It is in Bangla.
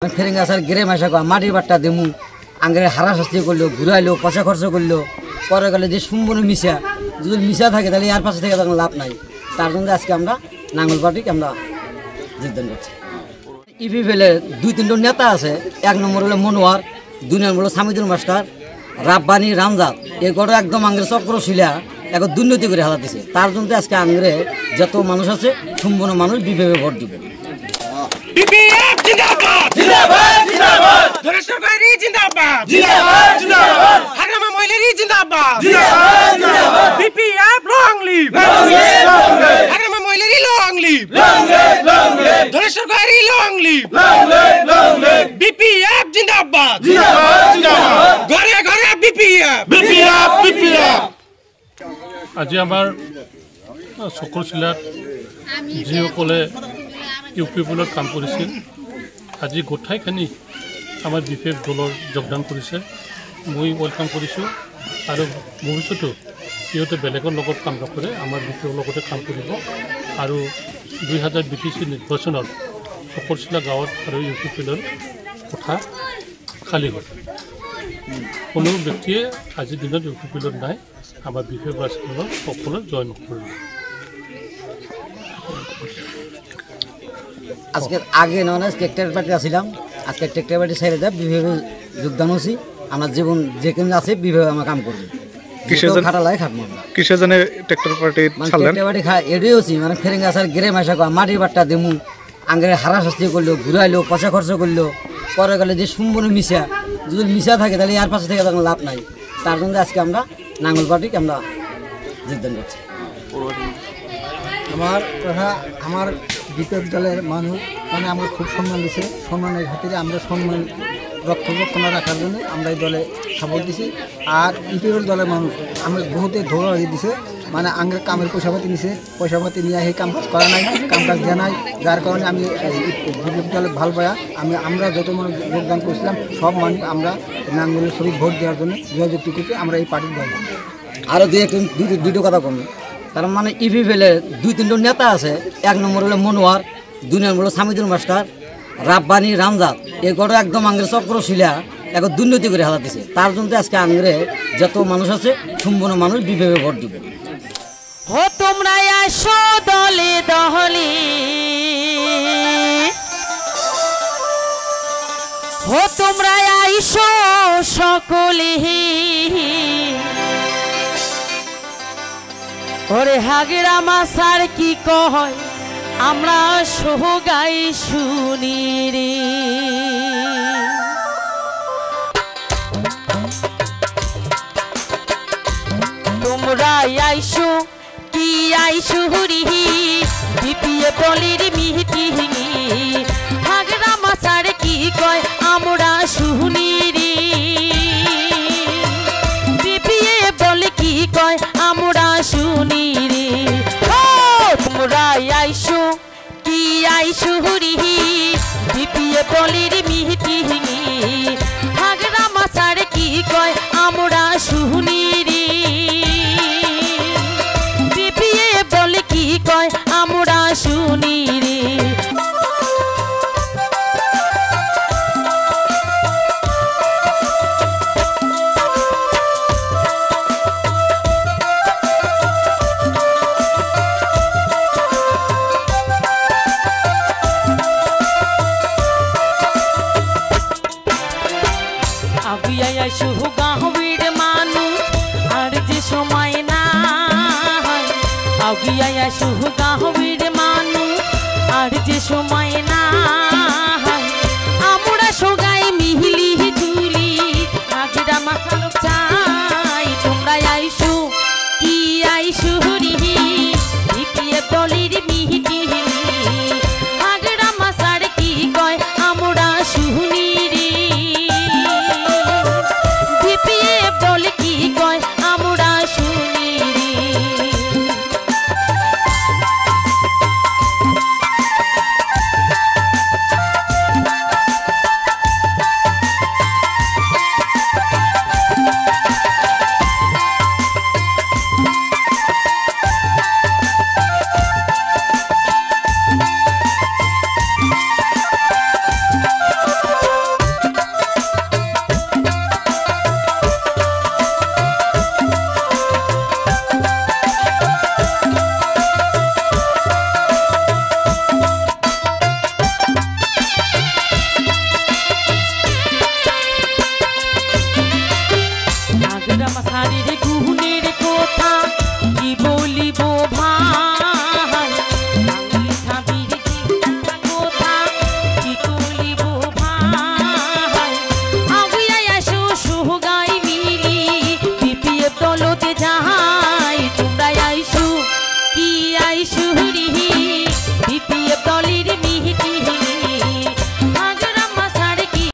ফেরেঙ্গাছার গেরে মাসা মাটির বাট্টা দেমু আঙ্গের হারা শাস্তি করলো ঘুরাইলো পয়সা খরচ করলো পরে গেলে যে সম্পূর্ণ মিশা যদি মিশা থাকে তাহলে আর পাশে থেকে তখন লাভ নাই। তার জন্য আজকে আমরা নাঙ্গল পার্টিকে আমরা যোগদান করছি। ইপিএফএলের 2-3টা নেতা আছে। 1 নম্বর হলো মনোয়ার, 2 নম্বর হলো সামিদুল মাস্টার, রাব্বানি, রামজাদ। এগুলো একদম আঙ্গের চক্র শিলা এখন দুর্নীতি করে হালা দিছে। তার জন্য আজকে আঙ্গরে যত মানুষ আছে সম্পূর্ণ মানুষ বিভেবে ভোট দিবে। BPF জিন্দাবাদ জিন্দাবাদ জিন্দাবাদ ধরেশ্বরী জিন্দাবাদ জিন্দাবাদ জিন্দাবাদ হারামা মহিলারি জিন্দাবাদ জিন্দাবাদ জিন্দাবাদ BPF long live long live long live Hagrama Mohilary long live long live long live Dhareswari long live long live long live BPF জিন্দাবাদ জিন্দাবাদ জিন্দাবাদ ঘরে ঘরে BPF BPF BPF। আজি আমাৰ চকৰশিলাত যিসকলে ইউপিএফএলত কাম কৰিছিল আজি গোটাইখিনি আমাৰ বিপেফ দলৰ যোগদান কৰিছে। মই ৱেলকাম কৰিছোঁ আৰু ভৱিষ্যতেও সিহঁতে বেলেগৰ লগত কাম নকৰে, আমাৰ বিপেফৰ লগতে কাম কৰিব আৰু 2000 BTC নিৰ্বাচনত চকৰশিলা গাঁৱত আৰু ইউপিএফএলৰ কথা খালী হ'ল। কোনো ব্যক্তিয়ে আজিৰ দিনত ইউপিএফএলত নাই, আমাৰ বিপেফ বাছখনত সকলো জইন কৰিলে। আজকে আগে নয় আজকে ট্রাক্টর পার্টি আসছিলাম, আজকে ট্রাক্টর পার্টি ছেড়ে দেয় বিভাগে যোগদান হচ্ছি। আমার জীবন যেখানে আছে বিভাগে আমরা কাম করবো, খাটা লাগে খাটবো। কিসের জন্য ট্রাক্টর পার্টি ছাড়লেন? ট্রাক্টর পার্টি এটাই হচ্ছি মানে ফেরেঙ্গাছার গেরে মাসা মাটির বাট্টা দেমু আঙ্গের হারা শাস্তি করলো ঘুরাইলো পয়সা খরচ করলো পরে গেলে যে সম্পূর্ণ মিশা যদি মিশা থাকে তাহলে আর পাশে থেকে তখন লাভ নাই। তার জন্য আজকে আমরা নাঙ্গল পার্টিকে আমরা যোগদান করছি। আমার কথা আমার বিপেফ দলের মানুষ মানে আমরা খুব সম্মান দিছে, সম্মানের খাতিরে আমরা সম্মান রক্ষণাবেক্ষণ রাখার জন্য আমরা এই দলে সাপোর্ট দিছি। আর ইপিএফএল দলের মানুষ আমরা বহুতে ধোয়া দিছে, মানে আঙ্গের কামের পয়সাপাতি নিছে, পয়সাপাতি নিয়ে সেই কাম কাজ করা নাই, কাম কাজ দেওয়া নাই। যার কারণে আমি বিপেফ দলে ভালো পায়া আমরা যত মানুষ যোগদান করছিলাম সব মানুষ আমরা নাঙ্গলের শরীর ভোট দেওয়ার জন্য যোগাযোগ করছি আমরা এই পার্টির দল। আরও দুটো কথা কম, তার মানে ইপিএফএলের 2-3টা নেতা আছে। 1 নম্বর হলো মনোয়ার, 2 নম্বর হলো সামিদুল মাস্টার, রাব্বানি, রামজাদ। এগুলো একদম আঙ্গের চক্র শিলা এখন দুর্নীতি করে হালা দিছে। তার জন্য আজকে আঙ্গরে যত মানুষ আছে সম্পূর্ণ মানুষ বিভেবে ভোট দিবে। ও তোমরা আসো দলে দলে, ও তোমরা আইসো সকলে, ওরে হাগেরা মাসার কি কয় আমরা সোগাই শুনি রে। তোমরা আইসো কি আইসো রি বিপিএফ দলের মিটিং, হাগেরা মাসার কি কয় আমরা শুনি রে। বিপিএফ দলে কি কয় আমরা শুনি রে। ও তোমরা আইসো কি আইসো রি বিপিএফ দলের মিটিং, হাগেরা মাসার কি কয় আমরা শুনি রে। বিপিএফ দলে কি কয় আমরা শুনি রে। গাঁয়ের মানুষ আর যে সময় না আগিয়া গাঁয়ের মানুষ আর যে সময় না